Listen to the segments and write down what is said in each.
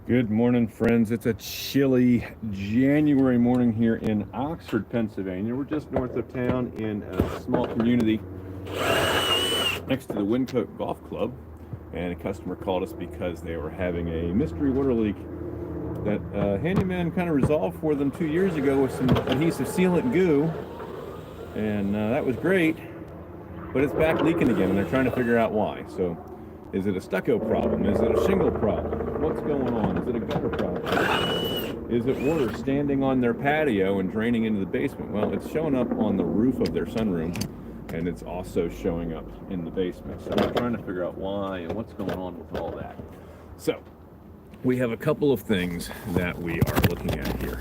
Good morning, friends. It's a chilly January morning here in Oxford, Pennsylvania. We're just north of town in a small community next to the Wyncote Golf Club. And a customer called us because they were having a mystery water leak that handyman kind of resolved for them 2 years ago with some adhesive sealant goo. And that was great, but it's back leaking again, and they're trying to figure out why. So, is it a stucco problem? Is it a shingle problem? What's going on? Is it a gutter problem? Is it water standing on their patio and draining into the basement? Well, it's showing up on the roof of their sunroom, and it's also showing up in the basement. So we're trying to figure out why and what's going on with all that. So we have a couple of things that we are looking at here.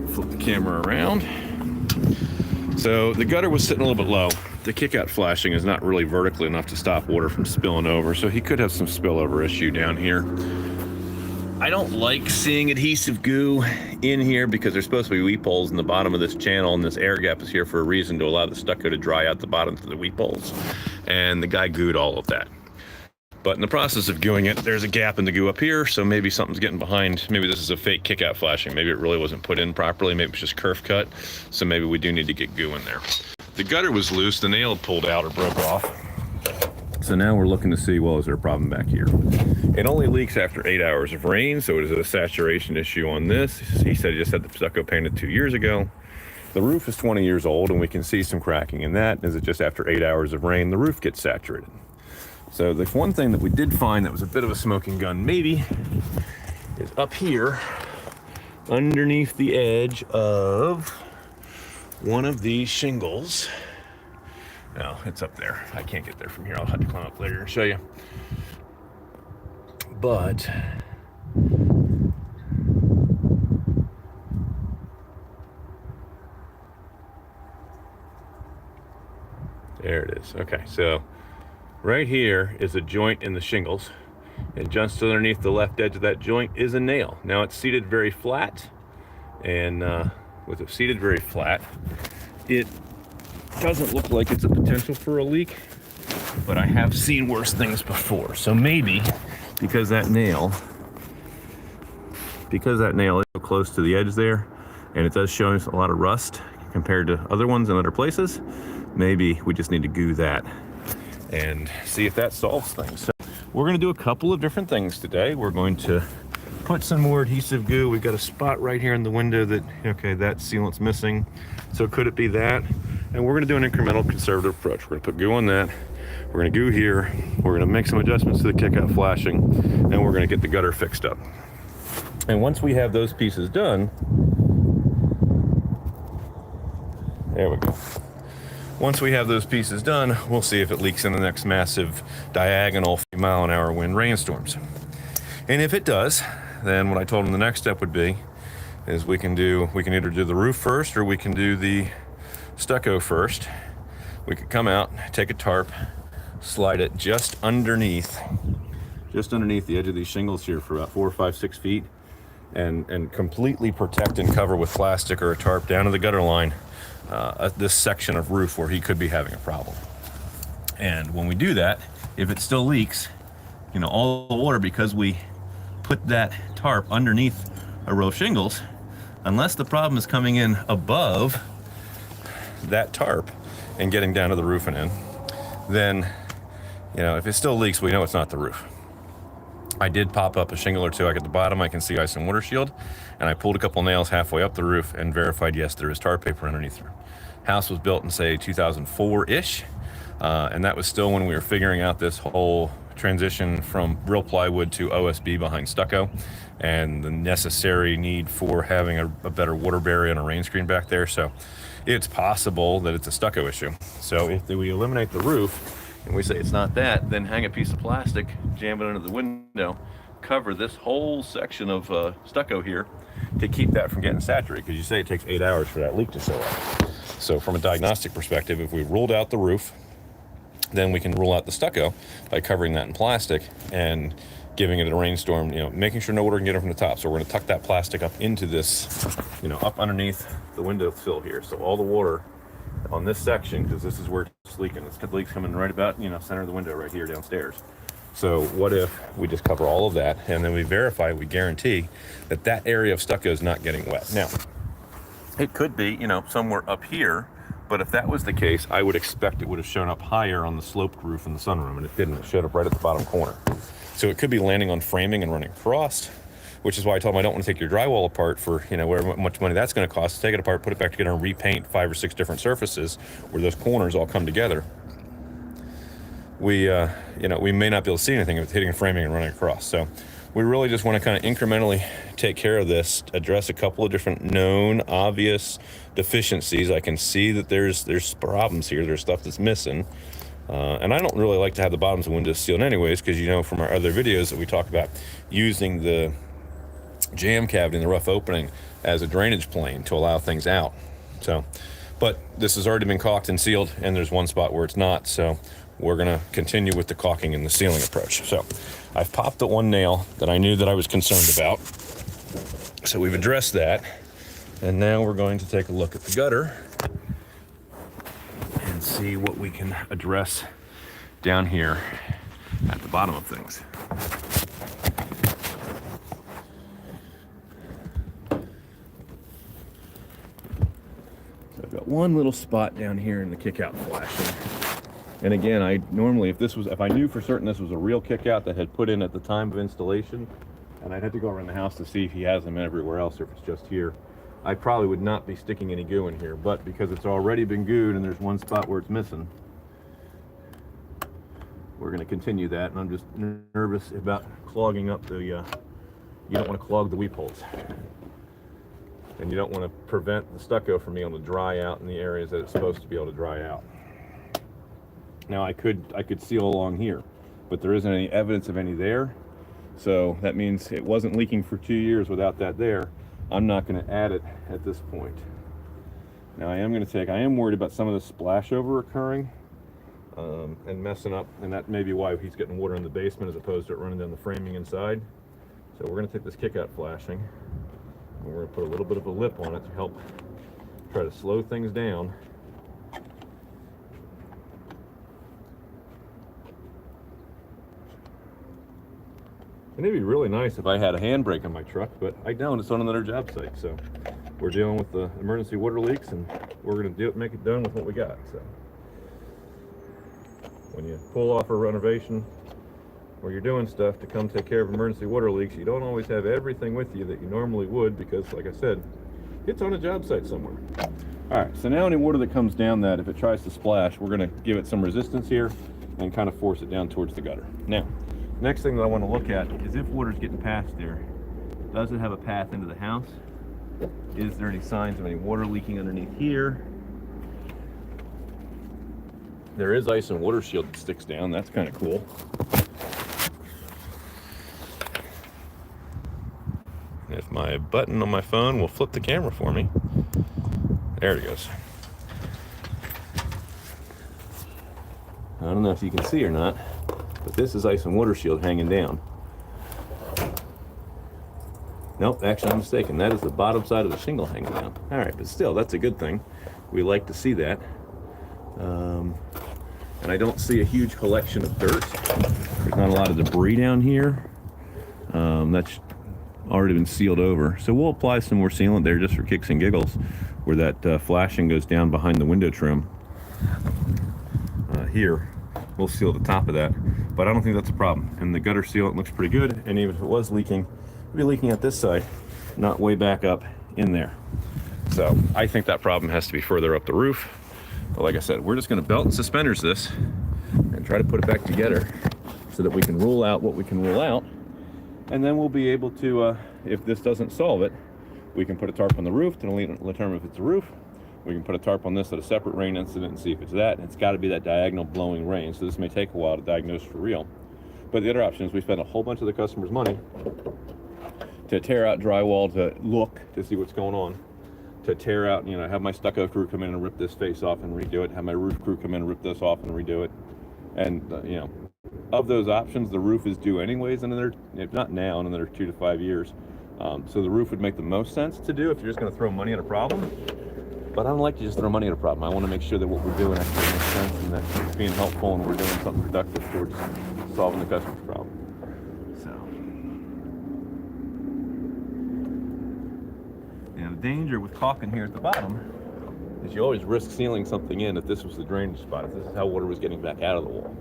Flip the camera around. So the gutter was sitting a little bit low. The kickout flashing is not really vertically enough to stop water from spilling over, so he could have some spillover issue down here. I don't like seeing adhesive goo in here because there's supposed to be weep holes in the bottom of this channel, and this air gap is here for a reason, to allow the stucco to dry out the bottom to the weep holes. And the guy gooed all of that. But in the process of gooing it, there's a gap in the goo up here, so maybe something's getting behind. Maybe this is a fake kickout flashing. Maybe it really wasn't put in properly. Maybe it's just kerf cut. So maybe we do need to get goo in there. The gutter was loose. The nail pulled out or broke off. So now we're looking to see, well, is there a problem back here? It only leaks after 8 hours of rain, so is it a saturation issue on this? He said he just had the stucco painted 2 years ago. The roof is 20 years old, and we can see some cracking in that. Is it just after 8 hours of rain, the roof gets saturated? So the one thing that we did find that was a bit of a smoking gun maybe is up here underneath the edge of one of these shingles. No, it's up there. I can't get there from here. I'll have to climb up later and show you. But there it is. Okay, so right here is a joint in the shingles, and just underneath the left edge of that joint is a nail. Now it's seated very flat, and with it seated very flat, it doesn't look like it's a potential for a leak, but I have seen worse things before. So maybe because that nail is so close to the edge there, and it does show us a lot of rust compared to other ones in other places, maybe we just need to goo that and see if that solves things. So we're going to do a couple of different things today. We're going to put some more adhesive goo. We've got a spot right here in the window that, okay, that sealant's missing. So could it be that? And we're going to do an incremental conservative approach. We're going to put goo on that. We're going to goo here. We're going to make some adjustments to the kickout flashing, and we're going to get the gutter fixed up. And once we have those pieces done, there we go. Once we have those pieces done, we'll see if it leaks in the next massive diagonal 50-mile-an-hour wind rainstorms. And if it does, then what I told him the next step would be is we can either do the roof first or we can do the stucco first. We could come out, take a tarp, slide it just underneath the edge of these shingles here for about 4 or 5, 6 feet, and completely protect and cover with plastic or a tarp down to the gutter line this section of roof where he could be having a problem. And when we do that, if it still leaks, all the water, because we put that tarp underneath a row of shingles, unless the problem is coming in above that tarp and getting down to the roof and in, then, if it still leaks, we know it's not the roof. I did pop up a shingle or two. At the bottom, I can see ice and water shield, and I pulled a couple nails halfway up the roof and verified, yes, there is tar paper underneath her. House was built in, say, 2004-ish, and that was still when we were figuring out this whole transition from real plywood to OSB behind stucco, and the necessary need for having a better water barrier and a rain screen back there. So it's possible that it's a stucco issue. So if we eliminate the roof and we say it's not that, then hang a piece of plastic, jam it under the window, cover this whole section of stucco here to keep that from getting saturated, because you say it takes 8 hours for that leak to show up. So from a diagnostic perspective, if we ruled out the roof, then we can rule out the stucco by covering that in plastic and giving it a rainstorm, making sure no water can get in from the top. So we're going to tuck that plastic up into this, up underneath the window sill here. So all the water on this section, because this is where it's leaking. The leak's coming right about, center of the window right here downstairs. So what if we just cover all of that, and then we verify, we guarantee that that area of stucco is not getting wet. Now, it could be, you know, somewhere up here, but if that was the case, I would expect it would have shown up higher on the sloped roof in the sunroom, and it didn't. It showed up right at the bottom corner. So it could be landing on framing and running frost, which is why I told them I don't want to take your drywall apart for, you know, whatever much money that's going to cost. Take it apart, put it back together, and repaint 5 or 6 different surfaces where those corners all come together. We, you know, we may not be able to see anything if it's hitting framing and running across. So we really just want to kind of incrementally take care of this, address a couple of different known, obvious deficiencies. I can see that there's problems here. There's stuff that's missing. And I don't really like to have the bottoms of windows sealed anyways, because you know from our other videos that we talk about using the jam cavity and the rough opening as a drainage plane to allow things out. So, but this has already been caulked and sealed, and there's one spot where it's not. So we're going to continue with the caulking and the sealing approach. So I've popped the one nail that I knew that I was concerned about. So we've addressed that. And now we're going to take a look at the gutter and see what we can address down here at the bottom of things. So I've got one little spot down here in the kick-out flashing. And again, I normally, if I knew for certain this was a real kick-out that had put in at the time of installation, and I'd have to go around the house to see if he has them everywhere else or if it's just here, I probably would not be sticking any goo in here. But because it's already been gooed and there's one spot where it's missing, we're going to continue that. And I'm just nervous about clogging up the, you don't want to clog the weep holes. And you don't want to prevent the stucco from being able to dry out in the areas that it's supposed to be able to dry out. Now I could seal along here, but there isn't any evidence of any there. So that means it wasn't leaking for 2 years without that there. I'm not going to add it at this point. Now I am worried about some of the splash over occurring and messing up, and that may be why he's getting water in the basement as opposed to it running down the framing inside. So we're going to take this kick out flashing, and we're going to put a little bit of a lip on it to help try to slow things down. And it'd be really nice if I had a handbrake on my truck, but I don't. It's on another job site. So we're dealing with the emergency water leaks, and we're going to make it done with what we got. So when you pull off a renovation or you're doing stuff to come take care of emergency water leaks, you don't always have everything with you that you normally would, because like I said, it's on a job site somewhere. All right, so now any water that comes down that, if it tries to splash, we're going to give it some resistance here and kind of force it down towards the gutter. Now, next thing that I want to look at is if water's getting past there, does it have a path into the house? Is there any signs of any water leaking underneath here? There is ice and water shield that sticks down. That's kind of cool. And if my button on my phone will flip the camera for me. There it goes. I don't know if you can see or not, but this is ice and water shield hanging down. Nope, actually I'm mistaken. That is the bottom side of the shingle hanging down. All right, but still, that's a good thing. We like to see that. And I don't see a huge collection of dirt. There's not a lot of debris down here. That's already been sealed over. So we'll apply some more sealant there just for kicks and giggles, where that flashing goes down behind the window trim. Here, we'll seal the top of that, but I don't think that's a problem. And the gutter sealant looks pretty good, and even if it was leaking, it'd be leaking at this side, not way back up in there. So I think that problem has to be further up the roof. But like I said, we're just going to belt and suspenders this and try to put it back together so that we can rule out what we can rule out. And then we'll be able to, if this doesn't solve it, we can put a tarp on the roof to determine if it's a roof. We can put a tarp on this at a separate rain incident and see if it's that. And it's got to be that diagonal blowing rain. So this may take a while to diagnose for real. But the other option is we spend a whole bunch of the customer's money to tear out drywall to look to see what's going on, to tear out, you know, have my stucco crew come in and rip this face off and redo it, have my roof crew come in and rip this off and redo it. And, you know, of those options, the roof is due anyways in another, if not now, in another 2 to 5 years. So the roof would make the most sense to do if you're just going to throw money at a problem. But I don't like to just throw money at a problem. I want to make sure that what we're doing actually makes sense and that it's being helpful and we're doing something productive towards solving the customer's problem. So, now the danger with caulking here at the bottom is you always risk sealing something in if this was the drainage spot, if this is how water was getting back out of the wall.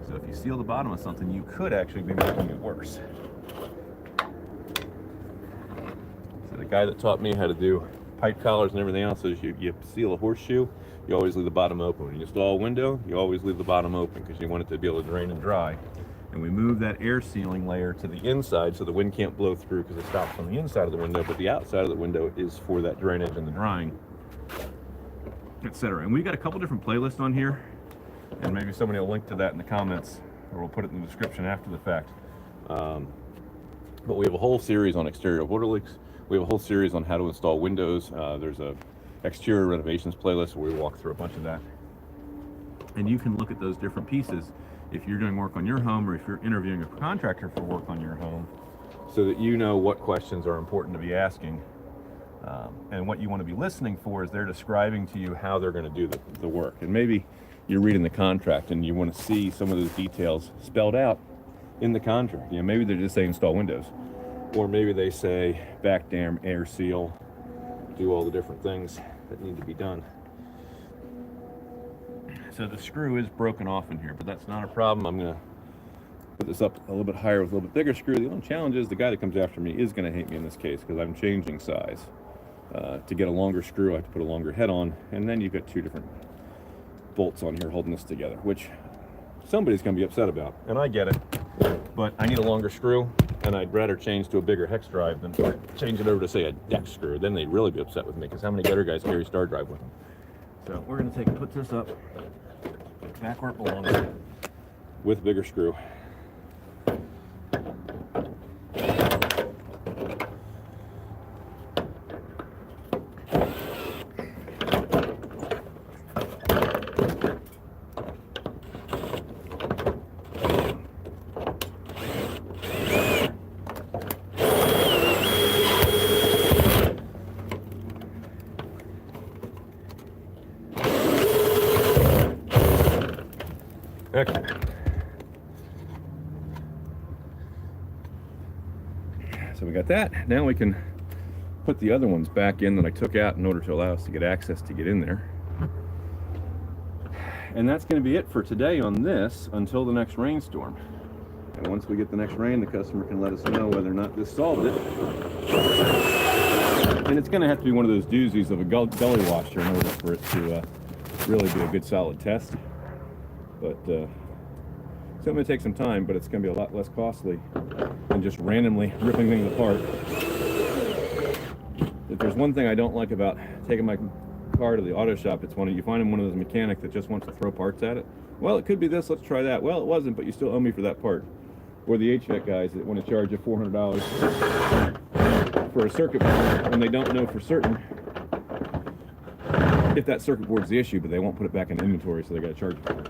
So if you seal the bottom of something, you could actually be making it worse. So the guy that taught me how to do pipe collars and everything else is you seal a horseshoe, you always leave the bottom open. When you install a window, you always leave the bottom open because you want it to be able to drain and dry. And we move that air sealing layer to the inside so the wind can't blow through because it stops on the inside of the window, but the outside of the window is for that drainage and the drying, etc. And we've got a couple different playlists on here, and maybe somebody will link to that in the comments, or we'll put it in the description after the fact. But we have a whole series on exterior water leaks. We have a whole series on how to install windows. There's a exterior renovations playlist where we walk through a bunch of that. And you can look at those different pieces if you're doing work on your home or if you're interviewing a contractor for work on your home, so that you know what questions are important to be asking. And what you want to be listening for is they're describing to you how they're going to do the work. And maybe you're reading the contract and you want to see some of those details spelled out in the contract. You know, maybe they just say install windows, or maybe they say back dam, air seal, do all the different things that need to be done. So the screw is broken off in here, but that's not a problem. I'm going to put this up a little bit higher with a little bit bigger screw. The only challenge is the guy that comes after me is going to hate me in this case because I'm changing size. To get a longer screw, I have to put a longer head on, and then you've got two different bolts on here holding this together, which somebody's going to be upset about, and I get it. But I need a longer screw, and I'd rather change to a bigger hex drive than change it over to, say, a deck screw. Then they'd really be upset with me, because how many gutter guys carry star drive with them? So we're going to put this up back where it belongs with bigger screw. Okay. So we got that. Now we can put the other ones back in that I took out in order to allow us to get access to get in there. And that's going to be it for today on this until the next rainstorm. And once we get the next rain, the customer can let us know whether or not this solved it. And it's going to have to be one of those doozies of a gully washer in order for it to really be a good solid test. But it's going to take some time, but it's going to be a lot less costly than just randomly ripping things apart. If there's one thing I don't like about taking my car to the auto shop, it's when you find one of those mechanics that just wants to throw parts at it. Well, it could be this, let's try that. Well, it wasn't, but you still owe me for that part. Or the HVAC guys that want to charge you $400 for a circuit board when they don't know for certain if that circuit board's the issue, but they won't put it back in inventory, so they got to charge you for it.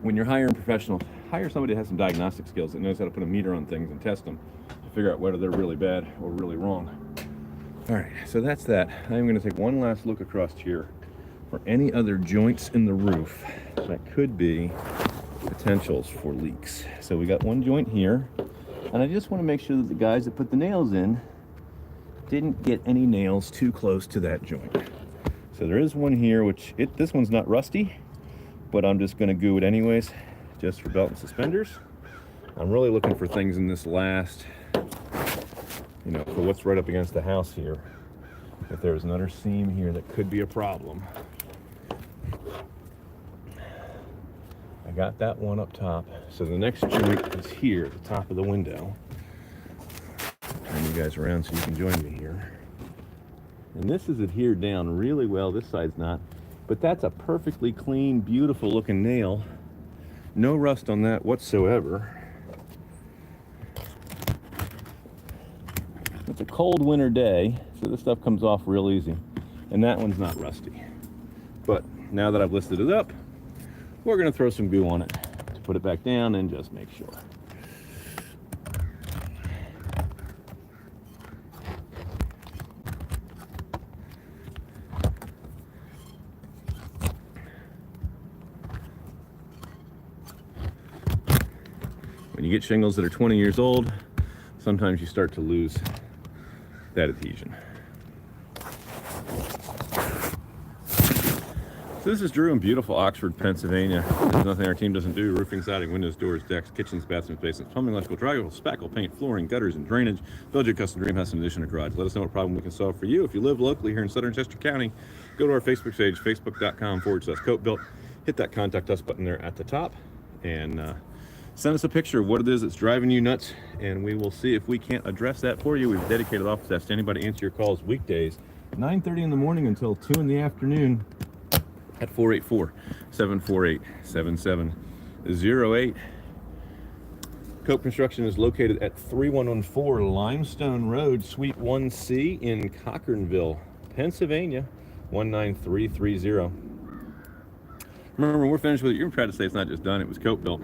When you're hiring professionals, hire somebody that has some diagnostic skills that knows how to put a meter on things and test them to figure out whether they're really bad or really wrong. All right, so that's that. I'm going to take one last look across here for any other joints in the roof that could be potentials for leaks. So we got one joint here, and I just want to make sure that the guys that put the nails in didn't get any nails too close to that joint. So there is one here, this one's not rusty, but I'm just going to goo it anyways, just for belt and suspenders. I'm really looking for things in this last, for what's right up against the house here. If there's another seam here that could be a problem. I got that one up top. So the next joint is here at the top of the window. Turn you guys around so you can join me here. And this is adhered down really well. This side's not. But that's a perfectly clean, beautiful looking nail. No rust on that whatsoever. It's a cold winter day, so this stuff comes off real easy. And that one's not rusty. But now that I've listed it up, we're going to throw some goo on it to put it back down and just make sure. get shingles that are 20 years old, sometimes you start to lose that adhesion. So this is Drew in beautiful Oxford, Pennsylvania. There's nothing our team doesn't do. Roofing, siding, windows, doors, decks, kitchens, bathrooms, basements, plumbing, electrical, drywall, spackle, paint, flooring, gutters, and drainage. Build your custom dream house in addition to garage. Let us know what problem we can solve for you. If you live locally here in Southern Chester County, go to our Facebook page, facebook.com/CoatBuilt. Hit that contact us button there at the top and send us a picture of what it is that's driving you nuts, and we will see if we can't address that for you. We've a dedicated office staff standing by to answer your calls weekdays, 9:30 in the morning until 2 in the afternoon at 484-748-7708. Cope Construction is located at 3114 Limestone Road, Suite 1C in Cochranville, Pennsylvania, 19330. Remember, when we're finished with it, you're proud to say it's not just done, it was Cope built.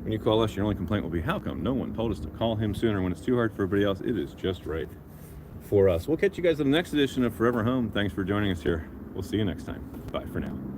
When you call us, your only complaint will be, how come no one told us to call him sooner? When it's too hard for everybody else, it is just right for us. We'll catch you guys in the next edition of Forever Home. Thanks for joining us here. We'll see you next time. Bye for now.